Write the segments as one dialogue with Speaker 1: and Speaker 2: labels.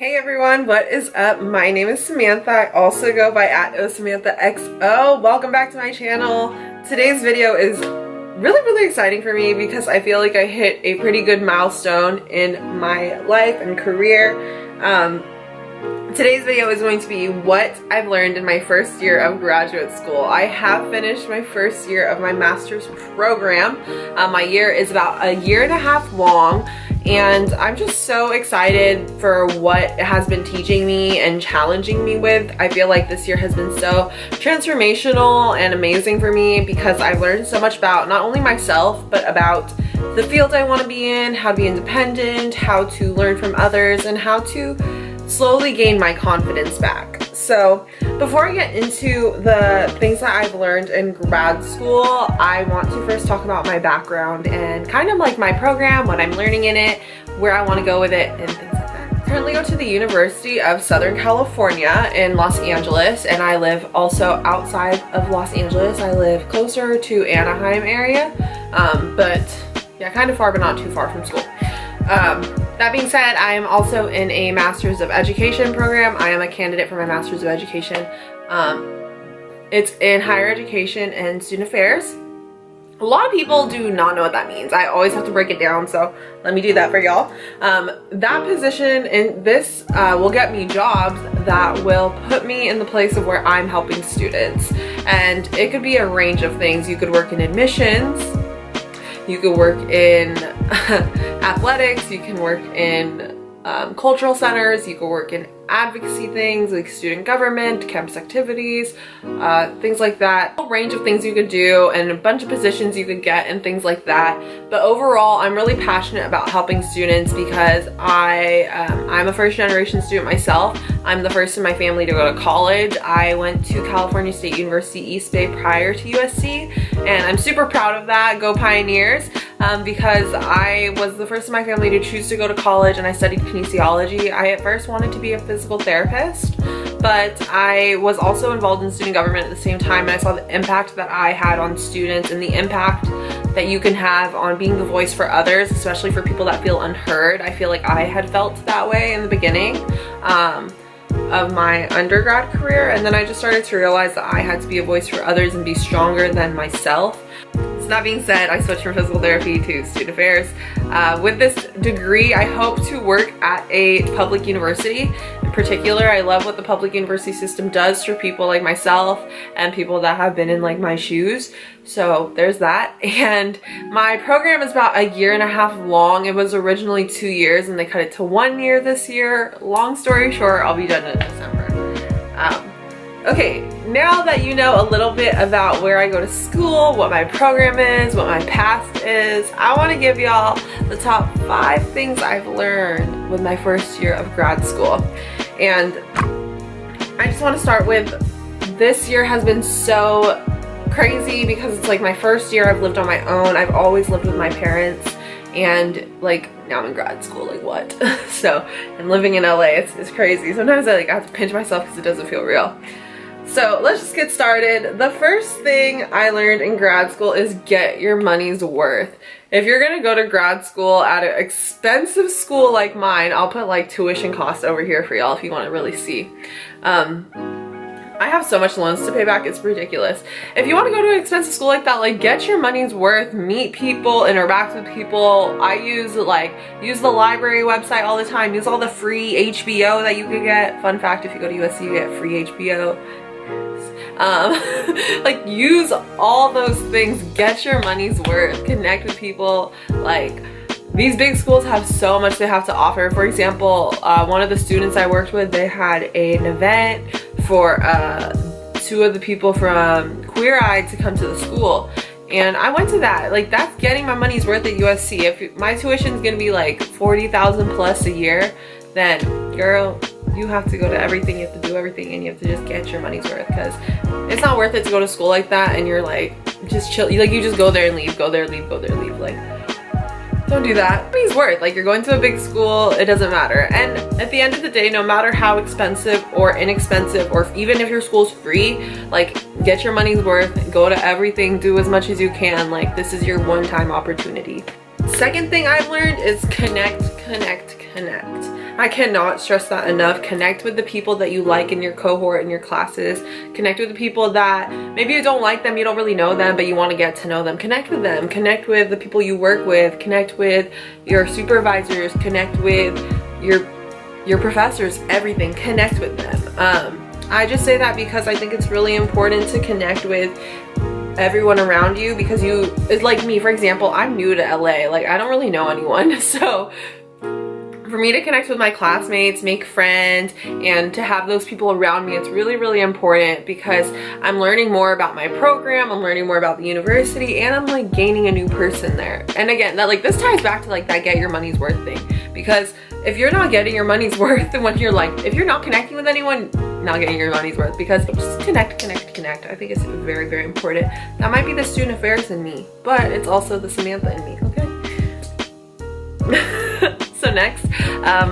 Speaker 1: Hey everyone, what is up? My name is Samantha. I also go by @ohsamanthaxo. Welcome back to my channel. Today's video is really exciting for me because I feel like I hit a pretty good milestone in my life and career. Today's video is going to be what I've learned in my first year of graduate school. I have finished my first year of my master's program. My year is about a year and a half long. And I'm just so excited for what it has been teaching me and challenging me with. I feel like this year has been so transformational and amazing for me because I've learned so much about not only myself, but about the field I want to be in, how to be independent, how to learn from others, and how to slowly gain my confidence back. So before I get into the things that I've learned in grad school, I want to first talk about my background and kind of like my program, what I'm learning in it, where I want to go with it, and things like that. I currently go to the University of Southern California in Los Angeles, and I live also outside of Los Angeles. I live closer to Anaheim area, but yeah, kind of far, but not too far from school. That being said, I am also in a Master's of Education program. I am a candidate for my Master's of Education. It's in higher education and student affairs. A lot of people do not know what that means. I always have to break it down, so let me do that for y'all. That position in this will get me jobs that will put me in the place of where I'm helping students. And it could be a range of things. You could work in admissions. You could work in athletics, you can work in cultural centers, you could work in advocacy things like student government, campus activities, things like that. A range of things you could do and a bunch of positions you could get and things like that. But overall, I'm really passionate about helping students because I'm a first generation student myself. I'm the first in my family to go to college. I went to California State University East Bay prior to USC, and I'm super proud of that. Go Pioneers! Because I was the first in my family to choose to go to college, and I studied kinesiology. I at first wanted to be a physical therapist, but I was also involved in student government at the same time, and I saw the impact that I had on students and the impact that you can have on being the voice for others, especially for people that feel unheard. I feel like I had felt that way in the beginning of my undergrad career, and then I just started to realize that I had to be a voice for others and be stronger than myself. So that being said, I switched from physical therapy to student affairs. With this degree, I hope to work at a public university. In particular, I love what the public university system does for people like myself and people that have been in like my shoes. So there's that. And my program is about a year and a half long. It was originally 2 years and they cut it to 1 year this year. Long story short, I'll be done in December. Okay, now that you know a little bit about where I go to school, what my program is, what my past is, I want to give y'all the top 5 things I've learned with my first year of grad school. And I just want to start with, this year has been so crazy because it's like my first year I've lived on my own. I've always lived with my parents, and like now I'm in grad school, like what? So, and living in LA, it's crazy. Sometimes I have to pinch myself because it doesn't feel real. So let's just get started. The first thing I learned in grad school is get your money's worth. If you're gonna go to grad school at an expensive school like mine, I'll put like tuition costs over here for y'all if you want to really see. I have so much loans to pay back, it's ridiculous. If you want to go to an expensive school like that, like get your money's worth, meet people, interact with people. I use the library website all the time, use all the free HBO that you could get. Fun fact, if you go to USC, you get free HBO. Like use all those things, get your money's worth, connect with people. Like these big schools have so much they have to offer. For example, one of the students I worked with, they had an event for 2 of the people from Queer Eye to come to the school, and I went to that. Like that's getting my money's worth at USC. If my tuition is gonna be like $40,000 plus a year, then girl, you have to go to everything, you have to do everything, and you have to just get your money's worth, because it's not worth it to go to school like that and you're like just chill, you just go there and leave, go there, leave, go there, leave. Like don't do that. Money's worth, like you're going to a big school, it doesn't matter. And at the end of the day, no matter how expensive or inexpensive, or even if your school's free, like get your money's worth, go to everything, do as much as you can. Like this is your one-time opportunity. Second thing I've learned is connect. I cannot stress that enough. Connect with the people that you like in your cohort, in your classes. Connect with the people that maybe you don't like them, you don't really know them, but you want to get to know them. Connect with them. Connect with the people you work with. Connect with your supervisors. Connect with your professors, everything. Connect with them. I just say that because I think it's really important to connect with everyone around you, because it's like me, for example, I'm new to LA, like I don't really know anyone, so for me to connect with my classmates, make friends, and to have those people around me, it's really, really important, because I'm learning more about my program, I'm learning more about the university, and I'm like gaining a new person there. And again, that like this ties back to like that get your money's worth thing, because if you're not getting your money's worth, then when you're like, if you're not connecting with anyone, not getting your money's worth, because just connect. I think it's very, very important. That might be the student affairs in me, but it's also the Samantha in me, okay? So next,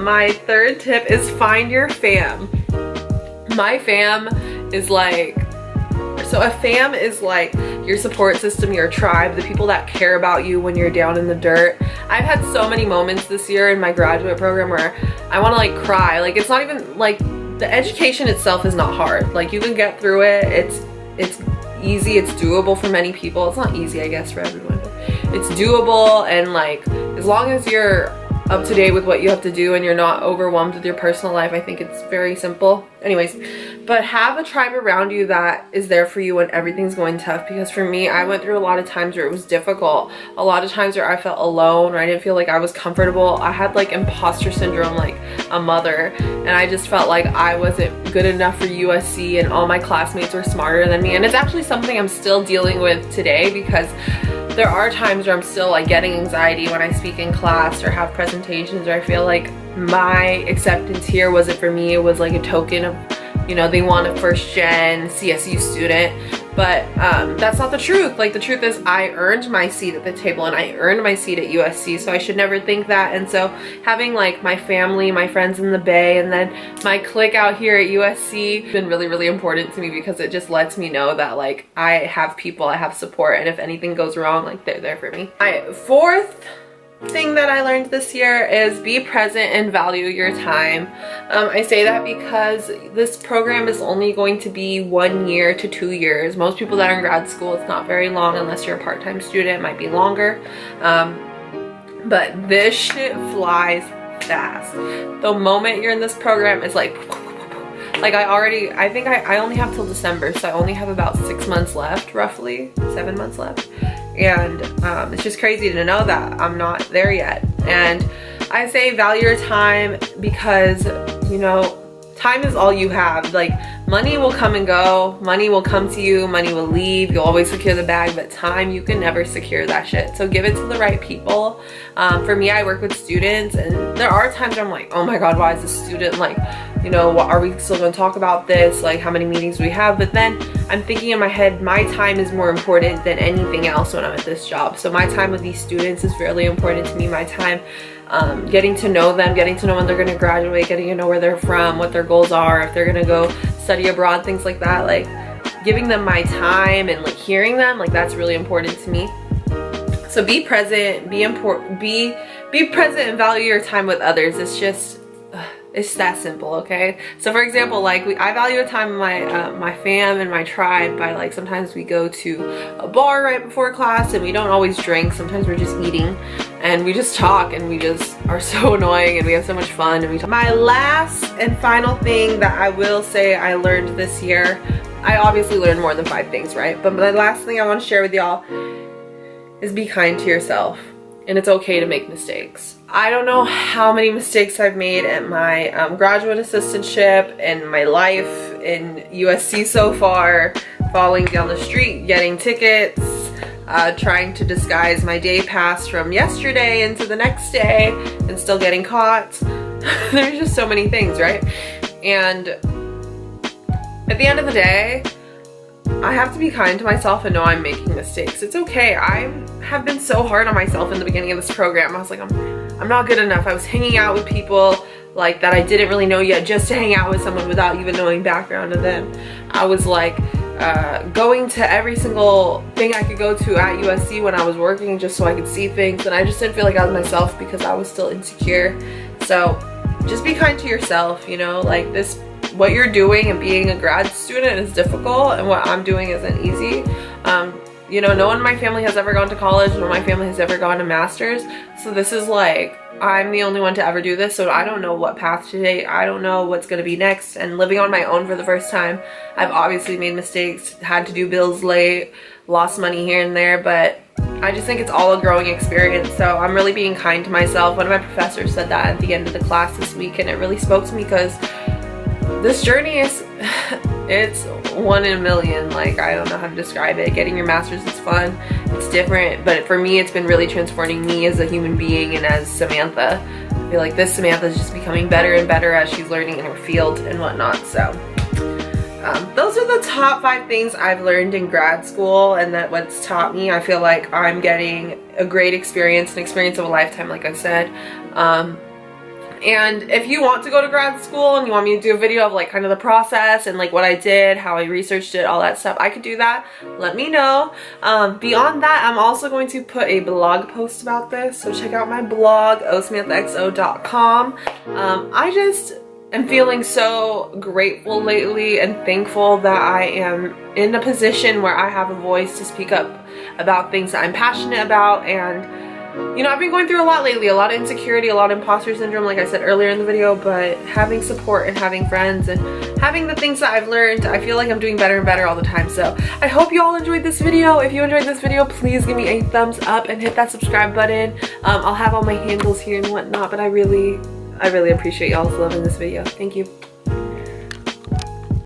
Speaker 1: my third tip is find your fam. My fam is like, so a fam is like your support system, your tribe, the people that care about you when you're down in the dirt. I've had so many moments this year in my graduate program where I want to like cry. Like it's not even like, the education itself is not hard. Like you can get through it. It's easy. It's doable for many people. It's not easy, I guess, for everyone, but it's doable. And like, as long as you're up to date with what you have to do and you're not overwhelmed with your personal life, I think it's very simple. Anyways, but have a tribe around you that is there for you when everything's going tough, because for me, I went through a lot of times where it was difficult, a lot of times where I felt alone, or I didn't feel like I was comfortable. I had like imposter syndrome like a mother, and I just felt like I wasn't good enough for USC and all my classmates were smarter than me. And it's actually something I'm still dealing with today, because there are times where I'm still like getting anxiety when I speak in class or have presentations, or I feel like my acceptance here wasn't for me. It was like a token of, you know, they want a first gen CSU student, but that's not the truth. Like the truth is I earned my seat at the table and I earned my seat at USC, so I should never think that. And so having like my family, my friends in the Bay, and then my clique out here at USC has been really, really important to me, because it just lets me know that like I have people, I have support, and if anything goes wrong, like they're there for me. My fourth thing that I learned this year is be present and value your time. I say that because this program is only going to be 1 year to 2 years. Most people that are in grad school, it's not very long unless you're a part-time student. It might be longer, but this shit flies fast. The moment you're in this program is like I think I only have till December, so I only have about 6 months left, roughly 7 months left. And it's just crazy to know that I'm not there yet. And I say value your time, because you know, time is all you have. Like money will come and go, money will come to you, money will leave, you'll always secure the bag, but time, you can never secure that shit. So give it to the right people. For me, I work with students, and there are times where I'm like, oh my god, why is this student like, you know, are we still going to talk about this? Like, how many meetings do we have? But then I'm thinking in my head, my time is more important than anything else when I'm at this job. So my time with these students is really important to me. My time getting to know them, getting to know when they're going to graduate, getting to know where they're from, what their goals are, if they're going to go study abroad, things like that. Like giving them my time and like hearing them, like that's really important to me. So be present, be present and value your time with others. It's just, it's that simple, okay? So for example, like I value the time of my fam and my tribe by like, sometimes we go to a bar right before class and we don't always drink. Sometimes we're just eating and we just talk and we just are so annoying and we have so much fun and we talk. My last and final thing that I will say I learned this year, I obviously learned more than 5 things, right? But the last thing I want to share with y'all is be kind to yourself. And it's okay to make mistakes. I don't know how many mistakes I've made at my graduate assistantship and my life in USC so far, falling down the street, getting tickets, trying to disguise my day pass from yesterday into the next day and still getting caught. There's just so many things, right? And at the end of the day, I have to be kind to myself and know I'm making mistakes. It's okay. I have been so hard on myself in the beginning of this program. I was like, I'm not good enough. I was hanging out with people like that I didn't really know yet, just to hang out with someone without even knowing background of them. I was like going to every single thing I could go to at USC when I was working, just so I could see things, and I just didn't feel like I was myself because I was still insecure. So just be kind to yourself, you know, like what you're doing and being a grad student is difficult, and what I'm doing isn't easy. You know, no one in my family has ever gone to college, no one in my family has ever gone to master's, so this is like, I'm the only one to ever do this, so I don't know what path to take. I don't know what's gonna be next, and living on my own for the first time, I've obviously made mistakes, had to do bills late, lost money here and there, but I just think it's all a growing experience, so I'm really being kind to myself. One of my professors said that at the end of the class this week, and it really spoke to me, because this journey is, it's one in a million. Like, I don't know how to describe it. Getting your master's is fun, it's different, but for me it's been really transforming me as a human being and as Samantha. I feel like this Samantha is just becoming better and better as she's learning in her field and whatnot. So those are the top 5 things I've learned in grad school, and that what's taught me. I feel like I'm getting a great experience, an experience of a lifetime, like I said. And if you want to go to grad school and you want me to do a video of like kind of the process and like what I did, how I researched it, all that stuff, I could do that. Let me know. Beyond that, I'm also going to put a blog post about this, so check out my blog, ohsamanthaxo.com. I just am feeling so grateful lately and thankful that I am in a position where I have a voice to speak up about things that I'm passionate about. And you know, I've been going through a lot lately, a lot of insecurity, a lot of imposter syndrome, like I said earlier in the video, but having support and having friends and having the things that I've learned, I feel like I'm doing better and better all the time. So I hope you all enjoyed this video. If you enjoyed this video, please give me a thumbs up and hit that subscribe button. I'll have all my handles here and whatnot, but I really appreciate y'all's love in this video. Thank you.